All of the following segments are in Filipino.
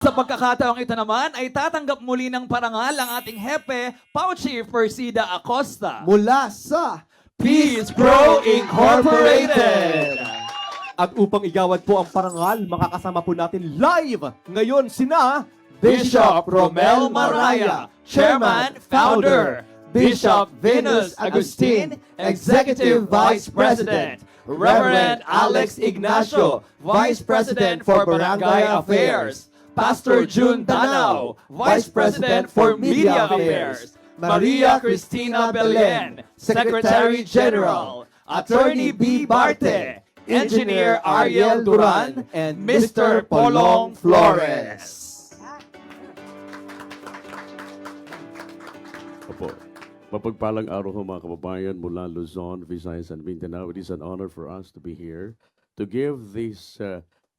sa pagkakataong ito naman ay tatanggap muli ng parangal ang ating hepe, Pau Chief Persida Acosta. Mula sa Peace Pro Incorporated. At upang igawad po ang parangal, makakasama po natin live ngayon sina Bishop Romel Maraya, Chairman, Founder, Bishop Venus Agustin, Executive Vice President, Reverend Alex Ignacio, Vice President for Barangay Affairs, Pastor June Danao, Vice President for Media Affairs, Maria Cristina Belen, Secretary General, Attorney B. Barte, Engineer Ariel Duran, and Mr. Polong Flores. Opo. Mapagpalang araw ho mga kababayan mula Luzon, Visayas, and Mindanao. It is an honor for us to be here to give this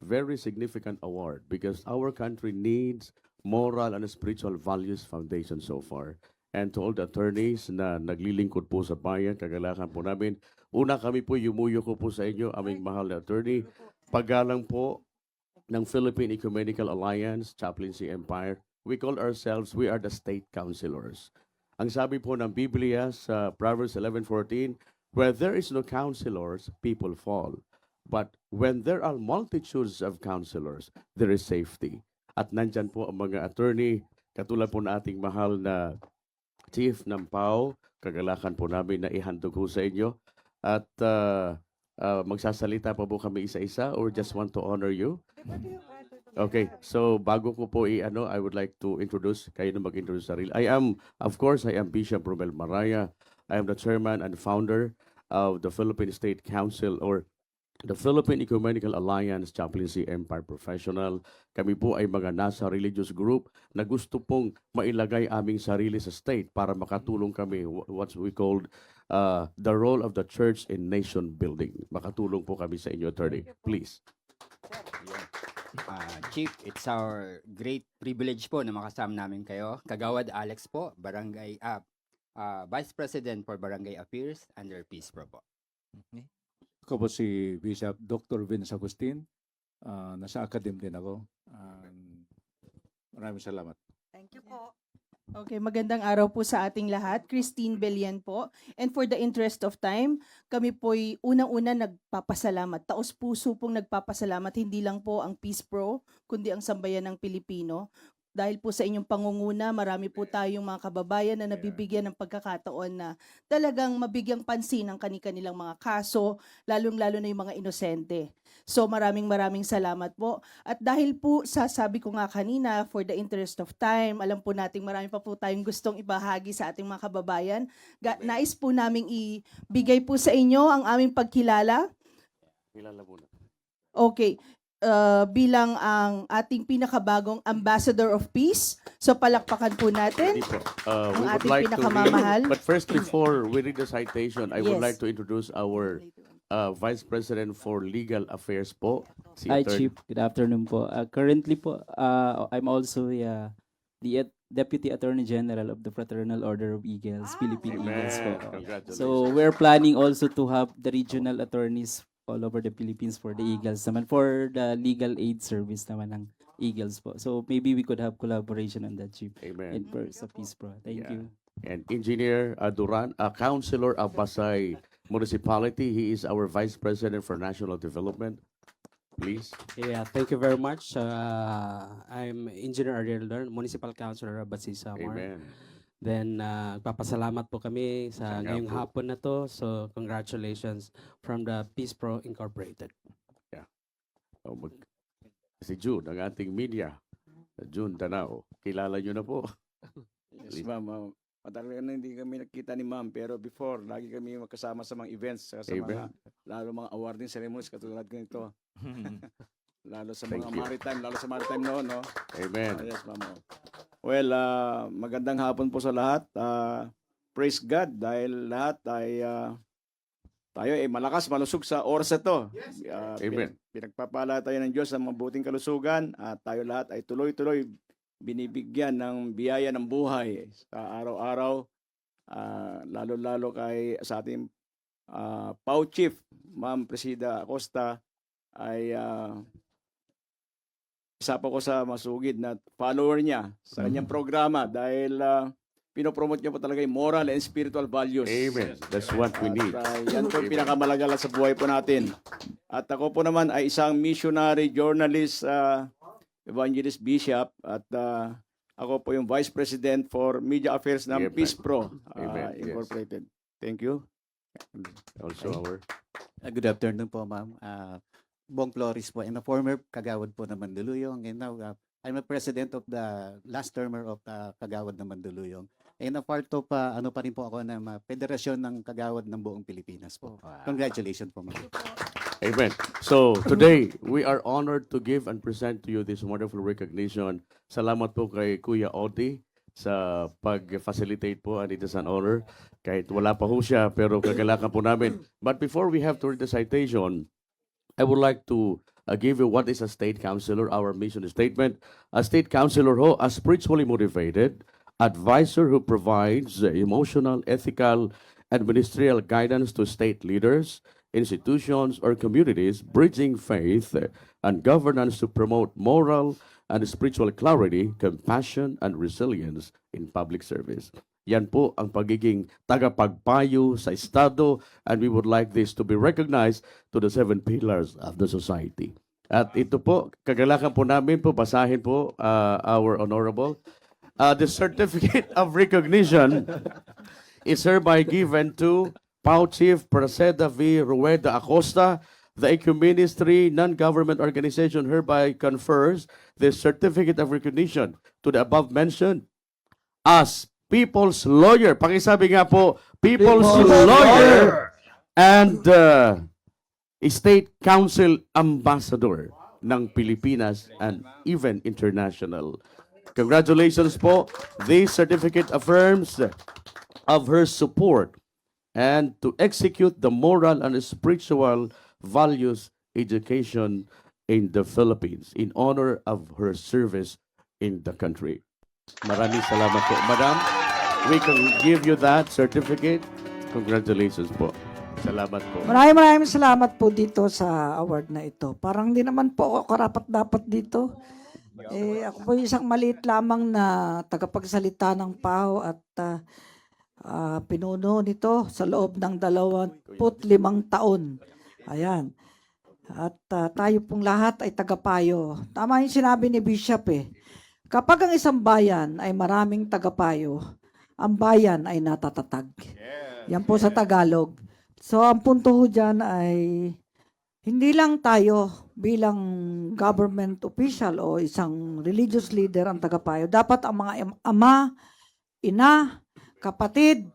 very significant award because our country needs moral and spiritual values foundation so far. And to all the attorneys na naglilingkod po sa bayan, kagalakan po namin. Una kami po, yumuyo ko po sa inyo, aming mahal na attorney. Paggalang po ng Philippine Ecumenical Alliance, Chaplaincy Empire. We call ourselves, we are the state counselors. Ang sabi po ng Biblia sa Proverbs 11:14, where there is no counselors, people fall. But when there are multitudes of counselors, there is safety. At nandyan po ang mga attorney, katulad po na ating mahal na Chief ng PAO, kagalakan po namin na ihandog ko sa inyo. At magsasalita pa po kami isa-isa or just want to honor you? Okay, so bago ko po I would like to introduce, kayo na mag-introduce sarili. I am Bishop Romel Maraya. I am the chairman and founder of the Philippine State Council or the Philippine Ecumenical Alliance Chaplaincy Empire Professional. Kami po ay mga nasa religious group na gusto pong mailagay aming sarili sa state para makatulong kami what we called the role of the church in nation building. Makatulong po kami sa inyo, attorney. Please. Chief, it's our great privilege po na makasama namin kayo. Kagawad Alex po, Vice President for Barangay Affairs under Peace Pro po. Ako po si Bishop Dr. Venus Agustin. Nasa academy din ako. Maraming salamat. Thank you po. Okay, magandang araw po sa ating lahat. Christine Belian po. And for the interest of time, kami po'y unang-una nagpapasalamat. Taos-puso pong nagpapasalamat. Hindi lang po ang Peace Pro, kundi ang sambayan ng Pilipino. Dahil po sa inyong pangunguna, marami po tayong mga kababayan na nabibigyan ng pagkakataon na talagang mabigyang pansin ang kanilang mga kaso, lalong-lalo na yung mga inosente. So maraming salamat po. At dahil po sabi ko nga kanina, for the interest of time, alam po nating marami pa po tayong gustong ibahagi sa ating mga kababayan. Nais po naming ibigay po sa inyo ang aming pagkilala. Kilala muna. Okay. Bilang ang ating pinakabagong Ambassador of Peace. So palakpakan po natin ang ating pinakamamahal. But first, before we read the citation, I would Yes. like to introduce our Vice President for Legal Affairs po. Si Hi, Attorney- Chief. Good afternoon po. Currently po, I'm also the Deputy Attorney General of the Fraternal Order of Eagles, Philippine Amen. Eagles po. Congratulations. So we're planning also to have the regional attorneys all over the Philippines for the Eagles naman, for the legal aid service naman ng Eagles po. So maybe we could have collaboration on that, Chief. Amen. And for sa Peace Pro. Thank Yeah. you. And Engineer Duran, a Councilor of Pasay Municipality. He is our Vice President for National Development. Please. Yeah, thank you very much. I'm Engineer Ariel Duran, Municipal Councilor of Basay Samar. Amen. Then, papasalamat po kami sa Kanya ngayong po. hapon na to. So, congratulations from the Peace Pro Incorporated. Si June, ang ating media. June Danao. Kilala nyo na po. Yes, ma'am. Matagal na hindi kami nakita ni ma'am, pero before, lagi kami magkasama sa mga events, sa mga, Amen. lalo mga awarding ceremonies katulad ganito. Lalo sa Thank mga you. maritime noon, no? Amen. Yes, ma'am. Well, magandang hapon po sa lahat. Praise God dahil lahat ay tayo ay malakas, malusog sa oras na to. Amen. Pinagpapala tayo ng Diyos sa mabuting kalusugan at tayo lahat ay tuloy-tuloy binibigyan ng biyaya ng buhay sa araw-araw, lalo-lalo sa ating PAO Chief, Ma'am Presida Acosta, ay isa po ko sa masugid na follower niya sa kanyang programa dahil pinopromote niya po talaga yung moral and spiritual values. Amen. That's what we need. Yan po yung pinakamalaga sa buhay po natin. At ako po naman ay isang missionary, journalist, evangelist, bishop, at ako po yung Vice President for Media Affairs ng Amen. Peace Pro Amen. Yes. Incorporated. Thank you. Also our Good afternoon po, ma'am. Bong Flores po, and a former kagawad po ng Mandaluyong. And now, I'm a president of the last termer of kagawad ng Mandaluyong. And a part of, ano pa rin po ako ng federasyon ng kagawad ng buong Pilipinas po. Congratulations po, ma'am. Amen. So today, we are honored to give and present to you this wonderful recognition. Salamat po kay Kuya Oti sa pag-facilitate po, and it is an honor. Kahit wala pa ho siya, pero kagalakan po namin. But before we have to read the citation, I would like to give you what is a state councilor, our mission statement. A state councilor ho, a spiritually motivated advisor who provides emotional, ethical, and ministerial guidance to state leaders, institutions, or communities, bridging faith and governance to promote moral and spiritual clarity, compassion, and resilience in public service. Yan po ang pagiging tagapagpayo sa Estado, and we would like this to be recognized to the 7 pillars of the society. At ito po, kagalakan po namin po, basahin po, our honorable. The certificate of recognition is hereby given to PAO Chief Praseda V. Rueda Acosta. The Ecuministry non-government organization hereby confers the certificate of recognition to the above mentioned as People's Lawyer. Pakisabi nga po, People's Lawyer and State Council Ambassador ng Pilipinas and even international. Congratulations po. This certificate affirms of her support and to execute the moral and spiritual values education in the Philippines in honor of her service in the country. Maraming salamat po. Madam, we can give you that certificate. Congratulations po. Salamat po. Maraming salamat po dito sa award na ito. Parang di naman po ako karapat-dapat dito. Ako po isang maliit lamang na tagapagsalita ng PAO at pinuno nito sa loob ng 25 taon. Ayan. At tayo pong lahat ay tagapayo. Tama yung sinabi ni Bishop Kapag ang isang bayan ay maraming tagapayo, ang bayan ay natatatag. Yan po sa Tagalog. So ang punto ho dyan ay hindi lang tayo bilang government official o isang religious leader ang tagapayo. Dapat ang mga ama, ina, kapatid,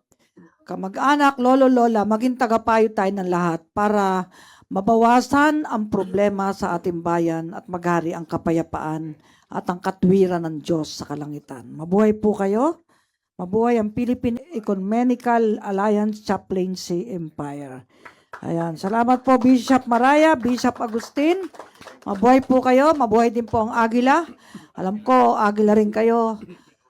kamag-anak, lolo, lola, maging tagapayo tayo ng lahat para mabawasan ang problema sa ating bayan at maghari ang kapayapaan at ang katwiran ng Diyos sa kalangitan. Mabuhay po kayo. Mabuhay ang Philippine Ecumenical Alliance Chaplaincy Empire. Ayan. Salamat po Bishop Maraya, Bishop Agustin. Mabuhay po kayo. Mabuhay din po ang Agila. Alam ko, Agila rin kayo.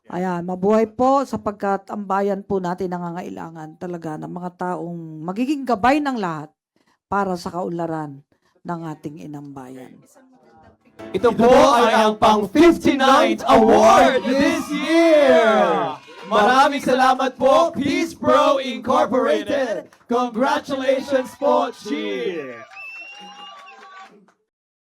Ayan. Mabuhay po sapagkat ang bayan po natin nangangailangan talaga ng mga taong magiging gabay ng lahat para sa kaunlaran ng ating inang bayan. Ito po ay ang pang 59th award this year! Maraming salamat po, Peace Pro Incorporated! Congratulations po, Chief!